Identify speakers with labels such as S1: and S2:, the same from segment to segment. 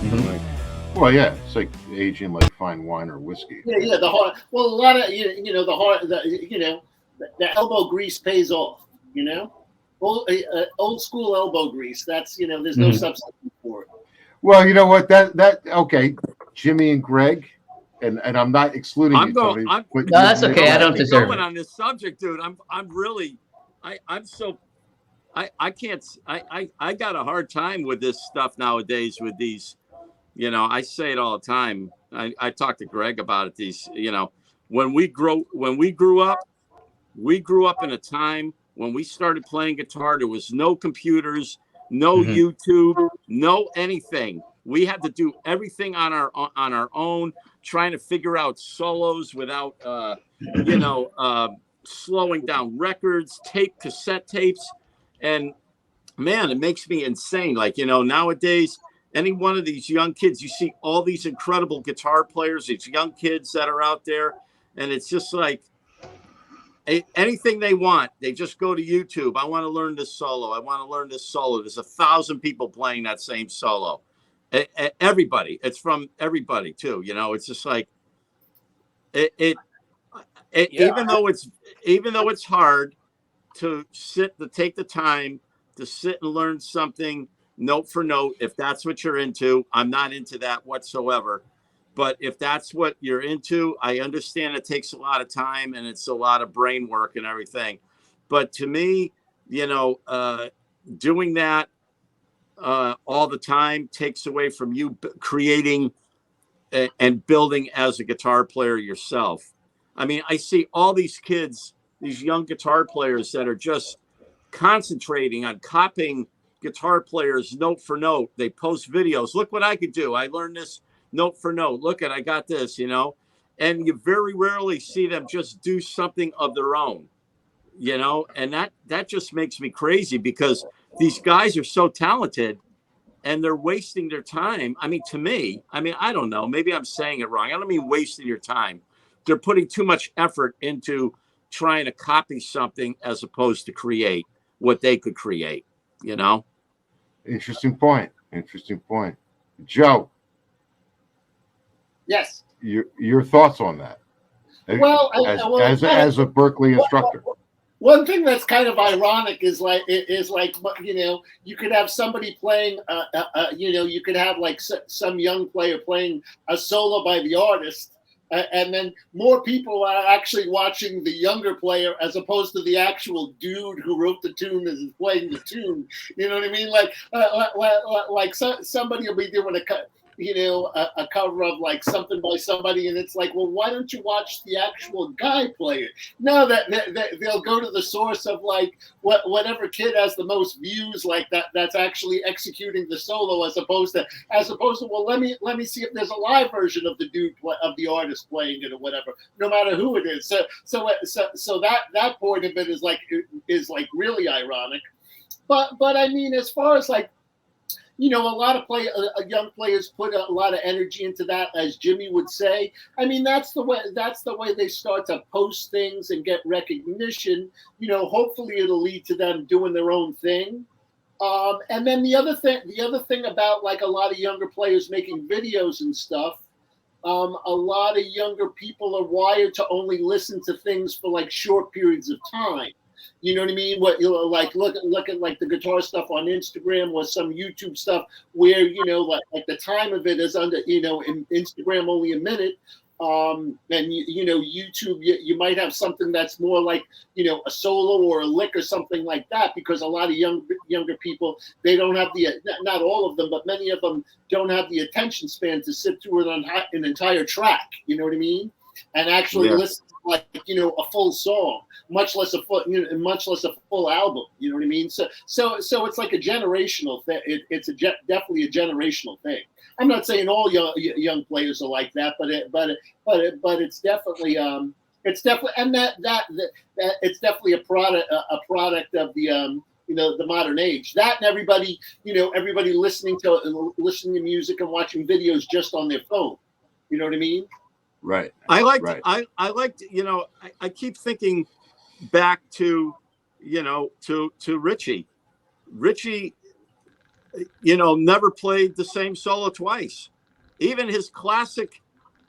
S1: definitely. Well, yeah, it's like aging like fine wine or whiskey.
S2: Yeah. The hard. Well, a lot of the hard. The elbow grease pays off. Old school elbow grease. That's there's no substitute for it.
S1: Well, you know what? That okay, Jimmy and Greg, and I'm not excluding
S3: I'm
S1: you,
S3: going.
S1: Tony.
S3: I'm.
S1: But
S4: No, that's okay. I
S3: Don't let
S4: don't
S3: me
S4: deserve
S3: going
S4: it.
S3: on this subject, dude. I'm really. I'm so. I can't. I got a hard time with this stuff nowadays. With these, I say it all the time. I talk to Greg about it. These, when we grew up, we grew up in a time when we started playing guitar. There was no computers, no YouTube, no anything. We had to do everything on our own, trying to figure out solos without, slowing down records, cassette tapes, and man, it makes me insane. Like nowadays, any one of these young kids, you see all these incredible guitar players, these young kids that are out there, and it's just like anything they want, they just go to YouTube. I want to learn this solo. I want to learn this solo. There's 1,000 people playing that same solo. Everybody, it's from everybody too. It's just like it even though it's hard to take the time to sit and learn something note for note. If that's what you're into, I'm not into that whatsoever. But if that's what you're into, I understand it takes a lot of time and it's a lot of brain work and everything. But to me, doing that all the time takes away from you creating and building as a guitar player yourself. I mean, I see all these kids, these young guitar players that are just concentrating on copying guitar players note for note. They post videos. Look what I could do. I learned this note for note. Look I got this, and you very rarely see them just do something of their own, and that just makes me crazy because these guys are so talented and they're wasting their time. I mean, to me, I don't know, maybe I'm saying it wrong. I don't mean wasting your time. They're putting too much effort into trying to copy something as opposed to create what they could create,
S1: Interesting point. Joe.
S2: Yes.
S1: Your thoughts on that?
S2: Well,
S1: as a Berkeley instructor.
S2: One thing that's kind of ironic is like you could have somebody playing you could have like some young player playing a solo by the artist, and then more people are actually watching the younger player as opposed to the actual dude who wrote the tune and is playing the tune. You know what I mean? Like somebody will be doing a cover of like something by somebody, and it's like, well, why don't you watch the actual guy play it? No, that they'll go to the source of like whatever kid has the most views, like that's actually executing the solo, as opposed to well, let me see if there's a live version of the artist playing it or whatever, no matter who it is. So that point of it is like really ironic. But I mean, as far as like, a lot of young players put a lot of energy into that, as Jimmy would say. I mean, that's the way they start to post things and get recognition. Hopefully it'll lead to them doing their own thing. And then the other thing about like a lot of younger players making videos and stuff, a lot of younger people are wired to only listen to things for like short periods of time. You know what I mean? Like look at like the guitar stuff on Instagram or some YouTube stuff where like the time of it is under in Instagram only a minute, and YouTube you might have something that's more like a solo or a lick or something like that, because a lot of younger people, they don't have not all of them, but many of them don't have the attention span to sit through an entire track. You know what I mean? And actually listen to like a full song, much less a full album. You know what I mean? So it's like a generational thing. It's definitely a generational thing. I'm not saying all young players are like that, but it's definitely and that it's definitely a product of the the modern age. That and everybody listening to music and watching videos just on their phone. You know what I mean?
S1: Right.
S3: I keep thinking back to Richie. Richie never played the same solo twice. Even his classic,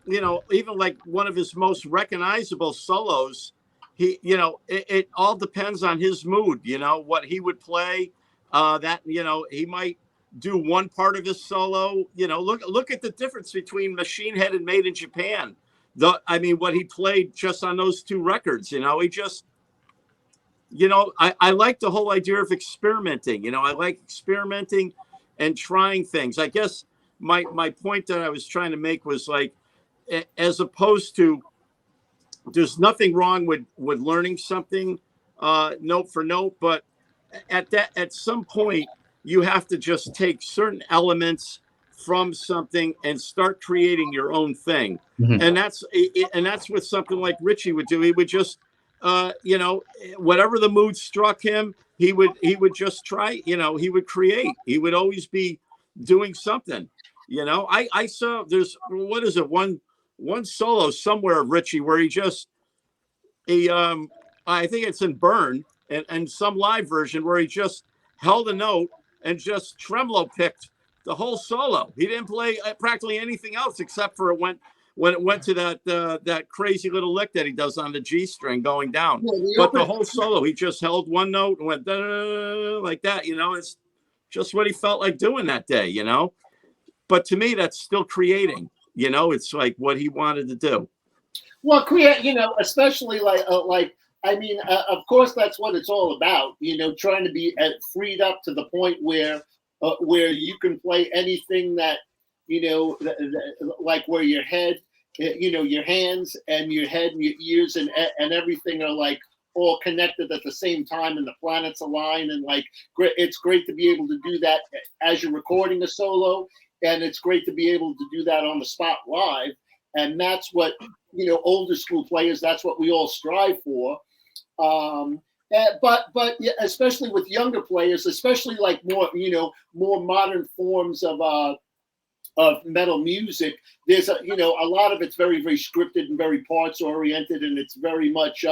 S3: even like one of his most recognizable solos, it all depends on his mood, what he would play. He might do one part of his solo. Look at the difference between Machine Head and Made in Japan. What he played just on those two records, he just, I like the whole idea of experimenting. I like experimenting and trying things. I guess my point that I was trying to make was like, as opposed to, there's nothing wrong with learning something note for note, but at some point you have to just take certain elements from something and start creating your own thing. And that's what something like Richie would do. He would just whatever the mood struck him, he would just try, he would create. He would always be doing something. I saw there's, what is it, one solo somewhere of Richie where I think it's in Burn and some live version where he just held a note and just tremolo picked the whole solo. He didn't play practically anything else except for when it went to that crazy little lick that he does on the G string going down. But the whole solo, he just held one note and went like that. It's just what he felt like doing that day. But to me, that's still creating. It's like what he wanted to do.
S2: Well, especially of course, that's what it's all about. Trying to be freed up to the point where you can play anything that, like where your head, your hands and your head and your ears and everything are like all connected at the same time and the planets align. And like, it's great to be able to do that as you're recording a solo. And it's great to be able to do that on the spot live. And that's what, older school players, that's what we all strive for. But especially with younger players, especially like more modern forms of metal music, there's a lot of it's very, very scripted and very parts oriented. And it's very much,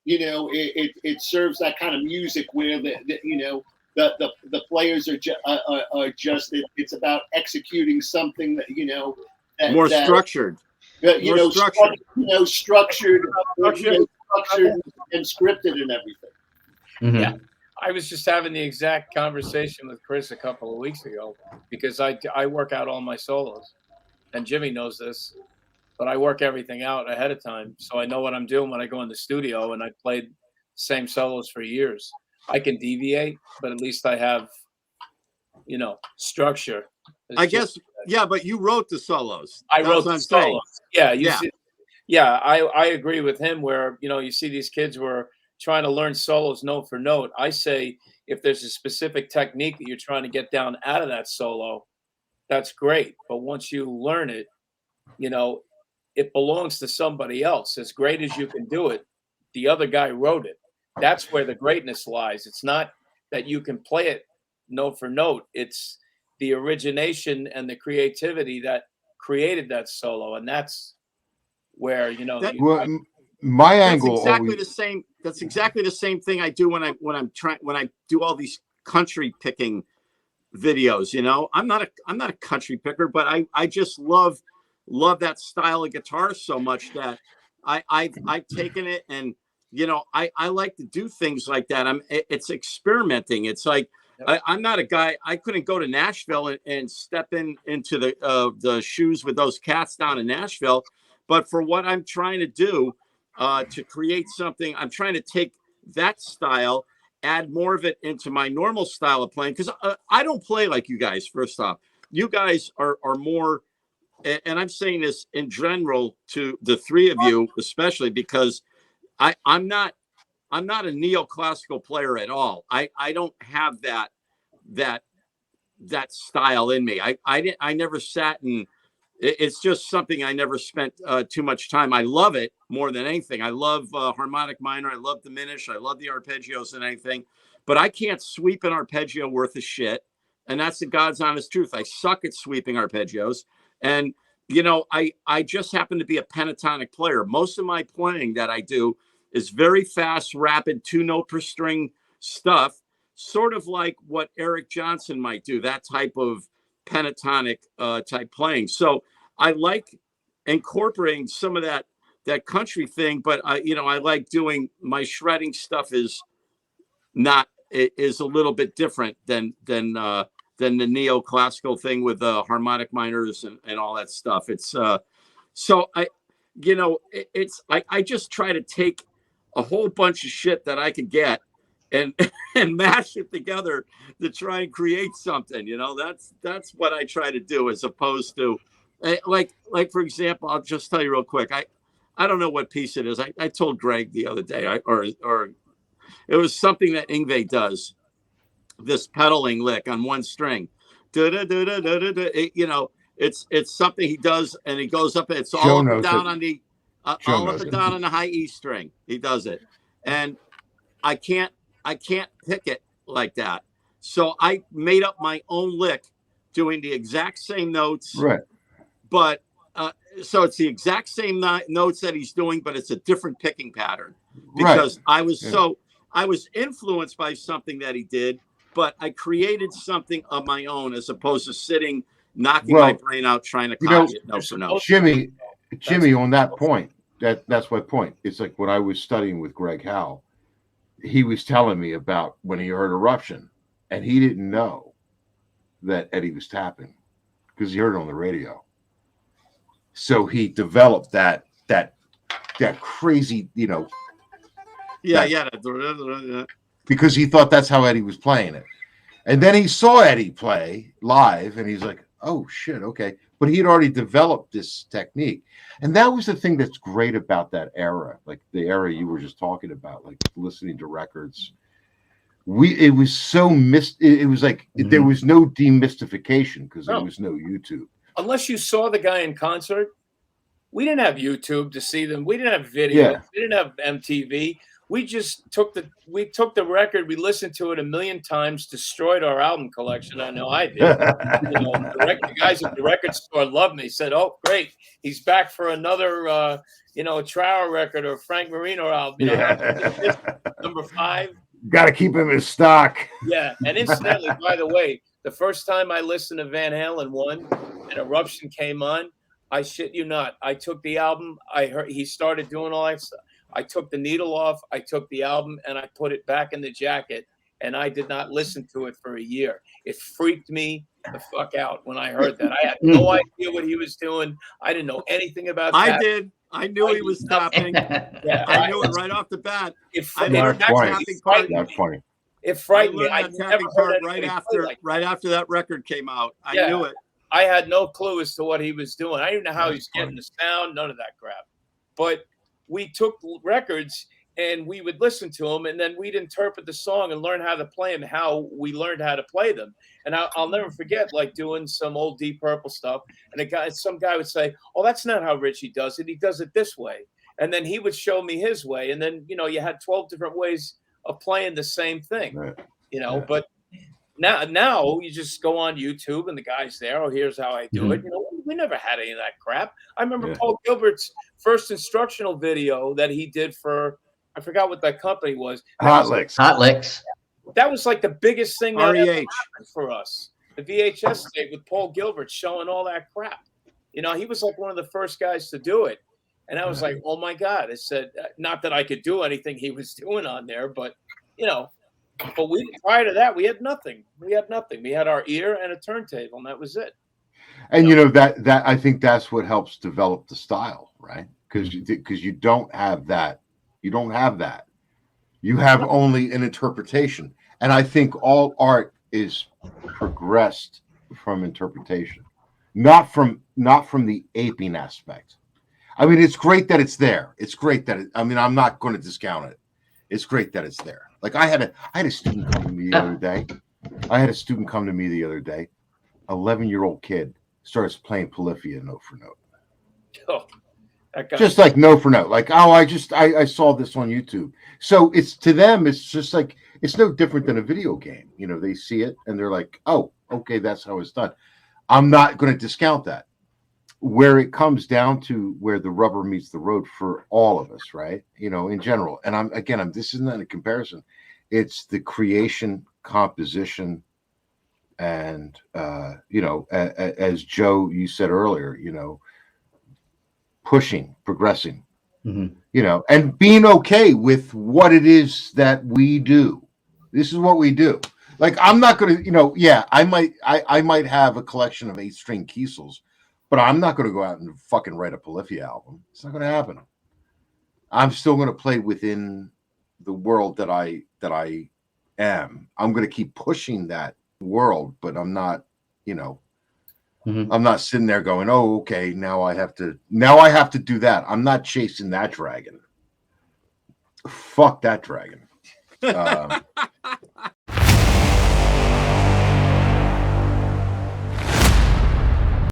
S2: it serves that kind of music where the players are just it's about executing something that
S3: more structured,
S2: structured and scripted and everything.
S4: Yeah, I was just having the exact conversation with Chris a couple of weeks ago because I work out all my solos, and Jimmy knows this, but I work everything out ahead of time, so I know what I'm doing when I go in the studio, and I played same solos for years. I can deviate, but at least I have, structure.
S3: I guess, yeah, but you wrote the solos.
S4: I wrote the solos. Yeah,
S3: see,
S4: I agree with him where, you see these kids who are trying to learn solos note for note. I say if there's a specific technique that you're trying to get down out of that solo, that's great. But once you learn it, it belongs to somebody else. As great as you can do it, the other guy wrote it. That's where the greatness lies. It's not that you can play it note for note. It's the origination and the creativity that created that solo, and that's where
S1: my angle.
S3: That's exactly the same. That's exactly the same thing I do when I do all these country picking videos. I'm not a country picker, but I just love that style of guitar so much that I've taken it and. I like to do things like that. It's experimenting. It's like, I'm not a guy, I couldn't go to Nashville and step into the shoes with those cats down in Nashville. But for what I'm trying to do, to create something, I'm trying to take that style, add more of it into my normal style of playing. Cause I don't play like you guys. First off, you guys are more, and I'm saying this in general to the three of you, especially because I'm not a neoclassical player at all. I don't have that style in me. I never sat and it's just something I never spent too much time. I love it more than anything. I love harmonic minor. I love diminish. I love the arpeggios and anything, but I can't sweep an arpeggio worth of shit. And that's the God's honest truth. I suck at sweeping arpeggios. And, I just happen to be a pentatonic player. Most of my playing that I do is very fast, rapid, 2-note per string stuff. sort of like what Eric Johnson might do, that type of pentatonic type playing. So I like incorporating some of that country thing, but I like doing my shredding stuff is a little bit different than the neoclassical thing with the harmonic minors and all that stuff. It's so I just try to take a whole bunch of shit that I could get and mash it together to try and create something. That's what I try to do, as opposed to like for example, I'll just tell you real quick. I don't know what piece it is. I told Greg the other day, or it was something that Yngwie does, this pedaling lick on one string. It's something he does, and he goes up. It's all up and down on the all up and down on the high E string. He does it, and I can't pick it like that. So I made up my own lick, doing the exact same notes,
S1: right?
S3: But so it's the exact same notes that he's doing, but it's a different picking pattern, because I was influenced by something that he did, but I created something of my own, as opposed to sitting knocking my brain out trying to copy it note for note.
S1: Jimmy, on that point, that's my point. It's like when I was studying with Greg Howe, he was telling me about when he heard Eruption, and he didn't know that Eddie was tapping because he heard it on the radio. So he developed that crazy, because he thought that's how Eddie was playing it. And then he saw Eddie play live, and he's like, oh shit, okay. But he had already developed this technique. And that was the thing that's great about that era, like the era you were just talking about, like listening to records. It was so it was like there was no demystification because there was no YouTube.
S4: Unless you saw the guy in concert, we didn't have YouTube to see them. We didn't have video.
S1: Yeah.
S4: We didn't have MTV. We just took the record, we listened to it a million times, destroyed our album collection. I know I did. The guys at the record store loved me. Said, "Oh, great, he's back for another, Trower record or Frank Marino album." Number 5.
S1: Got to keep him in stock.
S4: Yeah, and incidentally, by the way, the first time I listened to Van Halen 1 and Eruption came on, I shit you not, I took the album. I heard he started doing all that stuff. I took the needle off, I took the album, and I put it back in the jacket, and I did not listen to it for a year. It freaked me the fuck out when I heard that. I had no idea what he was doing. I didn't know anything about that.
S3: I did. I knew he was tapping.
S4: Yeah,
S3: I knew it right off the bat.
S4: I learned that tapping part.
S1: That's funny.
S4: It frightened me.
S3: I learned that tapping part right after that record came out. I knew it.
S4: I had no clue as to what he was doing. I didn't know how he was getting the sound, none of that crap. But we took records and we would listen to them, and then we'd interpret the song and learn how to play them, how we learned how to play them. And I'll never forget, like, doing some old Deep Purple stuff, and some guy would say, "Oh, that's not how Richie does it. He does it this way." And then he would show me his way, and then you had 12 different ways of playing the same thing. Right. But now you just go on YouTube and the guy's there. Oh, here's how I do it. We never had any of that crap. I remember Paul Gilbert's first instructional video that he did for, I forgot what that company was.
S1: Hot Licks.
S4: That was like the biggest thing that ever
S3: REH
S4: happened for us. The VHS tape with Paul Gilbert showing all that crap. He was like one of the first guys to do it. And I was like, oh my God. I said, not that I could do anything he was doing on there, but but prior to that, we had nothing. We had our ear and a turntable, and that was it.
S1: And that I think that's what helps develop the style, right? Because you don't have that. You don't have that. You have only an interpretation. And I think all art is progressed from interpretation, not from the aping aspect. I mean, it's great that it's there. It's great that I'm not going to discount it. It's great that it's there. Like I had a student come to me the other day. 11-year-old kid starts playing Polyphia note for note.
S4: Oh,
S1: just like note for note. Like, oh, I saw this on YouTube. So it's to them, it's just like it's no different than a video game. They see it and they're like, oh, okay, that's how it's done. I'm not going to discount that. Where it comes down to where the rubber meets the road for all of us, right? In general. And this isn't a comparison. It's the creation composition, and as Joe, you said earlier, pushing, progressing, and being okay with what it is that we do. This is what we do. Like, I'm not going to, I might have a collection of 8-string Kiesels, but I'm not going to go out and fucking write a Polyphia album. It's not going to happen. I'm still going to play within the world that I am. I'm going to keep pushing that world, but I'm not, I'm not sitting there going, oh, okay, now I have to do that. I'm not chasing that dragon. Fuck that dragon.